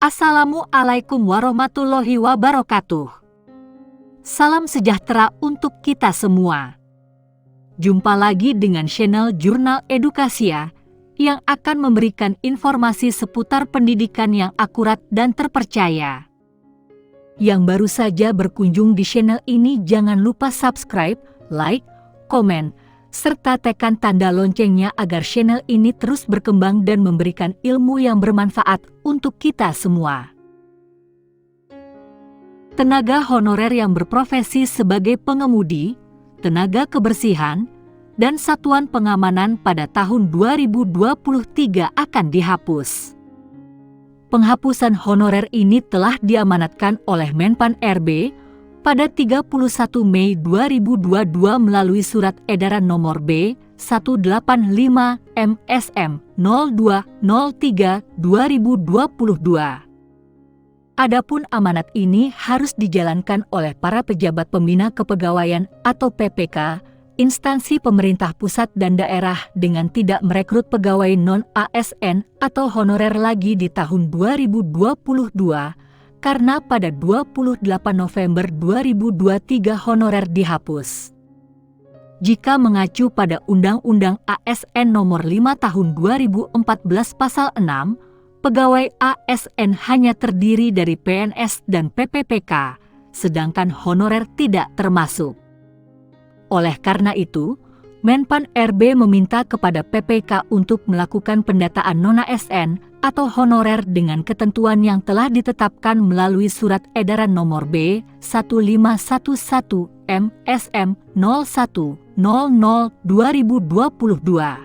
Assalamualaikum warahmatullahi wabarakatuh. Salam sejahtera untuk kita semua. Jumpa lagi dengan channel Jurnal Edukasia yang akan memberikan informasi seputar pendidikan yang akurat dan terpercaya. Yang baru saja berkunjung di channel ini jangan lupa subscribe, like, komen, serta tekan tanda loncengnya agar channel ini terus berkembang dan memberikan ilmu yang bermanfaat untuk kita semua. Tenaga honorer yang berprofesi sebagai pengemudi, tenaga kebersihan, dan satuan pengamanan pada tahun 2023 akan dihapus. Penghapusan honorer ini telah diamanatkan oleh Menpan RB pada 31 Mei 2022 melalui Surat Edaran Nomor B185 MSM 0203/2022. Adapun amanat ini harus dijalankan oleh para pejabat pembina kepegawaian atau PPK, instansi pemerintah pusat dan daerah dengan tidak merekrut pegawai non-ASN atau honorer lagi di tahun 2022, karena pada 28 November 2023 honorer dihapus. Jika mengacu pada Undang-Undang ASN Nomor 5 Tahun 2014 Pasal 6, pegawai ASN hanya terdiri dari PNS dan PPPK, sedangkan honorer tidak termasuk. Oleh karena itu, Menpan RB meminta kepada PPK untuk melakukan pendataan non-ASN atau honorer dengan ketentuan yang telah ditetapkan melalui Surat Edaran Nomor B1511 MSM 0100/2022.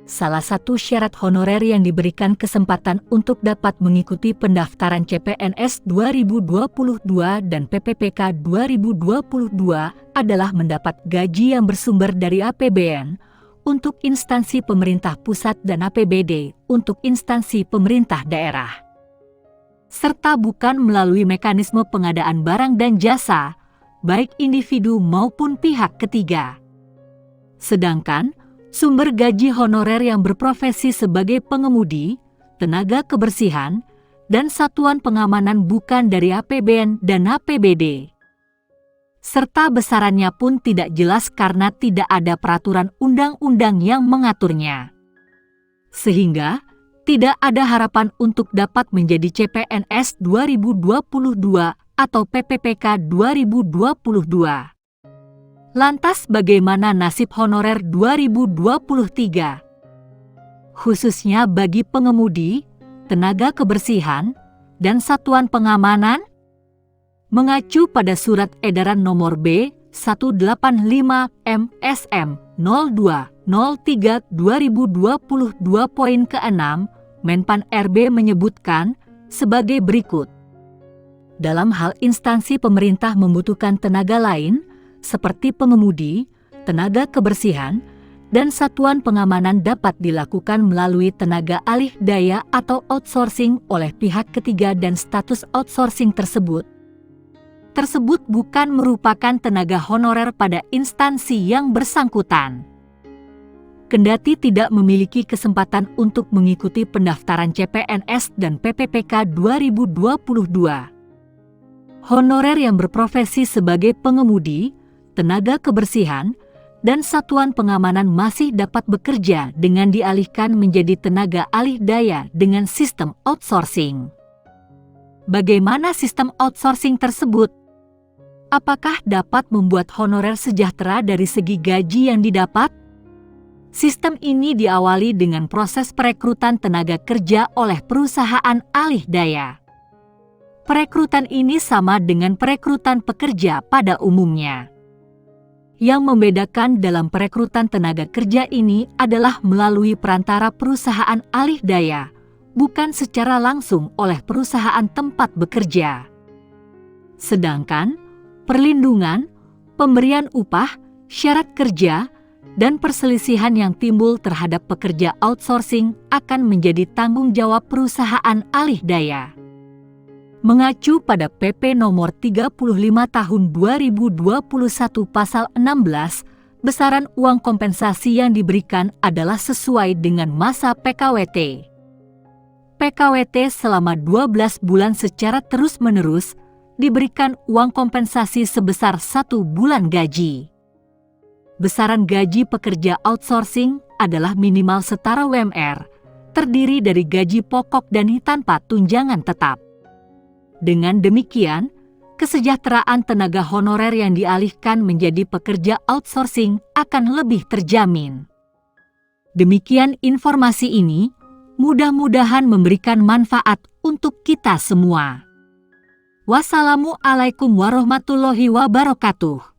Salah satu syarat honorer yang diberikan kesempatan untuk dapat mengikuti pendaftaran CPNS 2022 dan PPPK 2022 adalah mendapat gaji yang bersumber dari APBN untuk instansi pemerintah pusat dan APBD untuk instansi pemerintah daerah, serta bukan melalui mekanisme pengadaan barang dan jasa, baik individu maupun pihak ketiga. Sedangkan sumber gaji honorer yang berprofesi sebagai pengemudi, tenaga kebersihan, dan satuan pengamanan bukan dari APBN dan APBD. Serta besarannya pun tidak jelas karena tidak ada peraturan undang-undang yang mengaturnya. Sehingga, tidak ada harapan untuk dapat menjadi CPNS 2022 atau PPPK 2022. Lantas bagaimana nasib honorer 2023? Khususnya bagi pengemudi, tenaga kebersihan, dan satuan pengamanan? Mengacu pada Surat Edaran Nomor B185 MSM 0203/2022 poin ke-6, Menpan RB menyebutkan sebagai berikut. Dalam hal instansi pemerintah membutuhkan tenaga lain, seperti pengemudi, tenaga kebersihan, dan satuan pengamanan dapat dilakukan melalui tenaga alih daya atau outsourcing oleh pihak ketiga dan status outsourcing tersebut bukan merupakan tenaga honorer pada instansi yang bersangkutan. Kendati tidak memiliki kesempatan untuk mengikuti pendaftaran CPNS dan PPPK 2022. Honorer yang berprofesi sebagai pengemudi, tenaga kebersihan, dan satuan pengamanan masih dapat bekerja dengan dialihkan menjadi tenaga alih daya dengan sistem outsourcing. Bagaimana sistem outsourcing tersebut? Apakah dapat membuat honorer sejahtera dari segi gaji yang didapat? Sistem ini diawali dengan proses perekrutan tenaga kerja oleh perusahaan alih daya. Perekrutan ini sama dengan perekrutan pekerja pada umumnya. Yang membedakan dalam perekrutan tenaga kerja ini adalah melalui perantara perusahaan alih daya, bukan secara langsung oleh perusahaan tempat bekerja. Sedangkan, perlindungan, pemberian upah, syarat kerja, dan perselisihan yang timbul terhadap pekerja outsourcing akan menjadi tanggung jawab perusahaan alih daya. Mengacu pada PP Nomor 35 Tahun 2021 Pasal 16, besaran uang kompensasi yang diberikan adalah sesuai dengan masa PKWT. PKWT selama 12 bulan secara terus-menerus diberikan uang kompensasi sebesar 1 bulan gaji. Besaran gaji pekerja outsourcing adalah minimal setara UMR, terdiri dari gaji pokok dan tanpa tunjangan tetap. Dengan demikian, kesejahteraan tenaga honorer yang dialihkan menjadi pekerja outsourcing akan lebih terjamin. Demikian informasi ini, mudah-mudahan memberikan manfaat untuk kita semua. Wassalamualaikum warahmatullahi wabarakatuh.